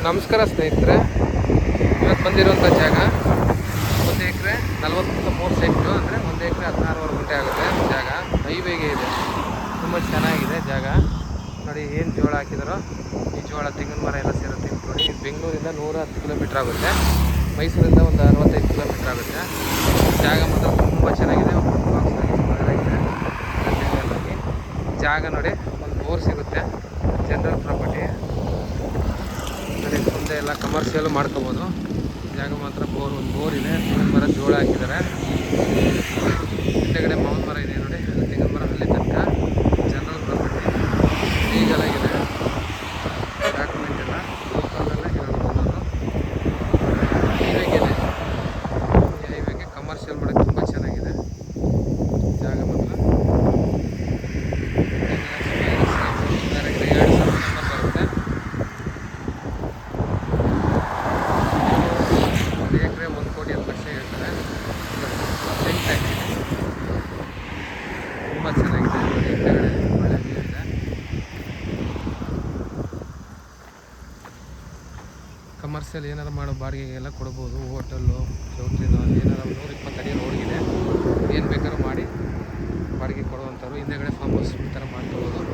ನಮಸ್ಕಾರ ಸ್ನೇಹಿತರೆ, ಇವತ್ತು ಬಂದಿರುವಂಥ ಜಾಗ 1 ಎಕರೆ 43 ಸೆಂಟು, ಅಂದರೆ 1 ಎಕರೆ 16 ಗುಂಟೆ ಆಗುತ್ತೆ ಜಾಗ. ಹೈವೇಗೆ ಇದೆ, ತುಂಬ ಚೆನ್ನಾಗಿದೆ ಜಾಗ. ನೋಡಿ ಏನು ಜೋಳ ಹಾಕಿದಾರೋ, ಈ ಜೋಳ ತೆಂಗಿನ ಮರ ಎಲ್ಲ ಸೇರುತ್ತೆ ನೋಡಿ. ಬೆಂಗಳೂರಿಂದ 110 ಕಿಲೋಮೀಟ್ರ್ ಆಗುತ್ತೆ, ಮೈಸೂರಿಂದ ಒಂದು 65 ಕಿಲೋಮೀಟ್ರ್ ಆಗುತ್ತೆ. ಜಾಗ ಮಾತ್ರ ತುಂಬ ಚೆನ್ನಾಗಿದೆ, ಜಾಗ ನೋಡಿ. ಒಂದು ಬೋರ್ ಸಿಗುತ್ತೆ, ಜನರಲ್ ಪ್ರಾಪರ್ಟಿ ನೋಡಿ. ಮುಂದೆ ಎಲ್ಲ ಕಮರ್ಷಿಯಲ್ ಮಾಡ್ಕೋಬೋದು. ಜಾಗ ಮಾತ್ರ ಒಂದು ಬೋರ್ ಇದೆ, ತೆಂಗಿನ ಮರ ಜೋಳ ಹಾಕಿದ್ದಾರೆ. ಹಿಂದೆಗಡೆ ಮಾವಿನ ಮರ ಇದೆ ನೋಡಿ, ತೆಂಗಿನ ಮರ ಅಲ್ಲಿ ತನಕ ಜನರಲ್ ಪ್ರಾಪರ್ಟಿ ಲೀಗಲ್ ಆಗಿದೆ. ಡಾಕ್ಯುಮೆಂಟ್ ಎಲ್ಲ ಲೋಕಲಲ್ಲೇ ಇರೋದು. ಹೈವೇಗಿದೆ, ಈ ಹೈವೇಗೆ ಕಮರ್ಷಿಯಲ್ ಮಾಡೋಕ್ಕೆ ತುಂಬ ಚೆನ್ನಾಗಿದೆ ಜಾಗ ಮಾತ್ರ. ತುಂಬ ಚೆನ್ನಾಗಿದೆ ನೋಡಿ. ಹಿಂದೆಗಡೆ ಒಳ್ಳೆ ವ್ಯೂ ಇದೆ. ಕಮರ್ಷಿಯಲ್ ಏನಾರು ಮಾಡೋ ಬಾಡಿಗೆಗೆಲ್ಲ ಕೊಡ್ಬೋದು. ಹೋಟೆಲ್ಲು, ಚೌಟ್ರಿನೋ ಏನಾರು 120 ಅಡಿ ರೋಡ್ಗಿದೆ, ಏನು ಬೇಕಾದ್ರೂ ಮಾಡಿ ಬಾಡಿಗೆ ಕೊಡುವಂಥವ್ರು. ಹಿಂದೆಗಡೆ ಫಾರ್ಮ್ ಹೌಸ್ ಈ ಥರ ಮಾಡ್ಕೋಬೋದು.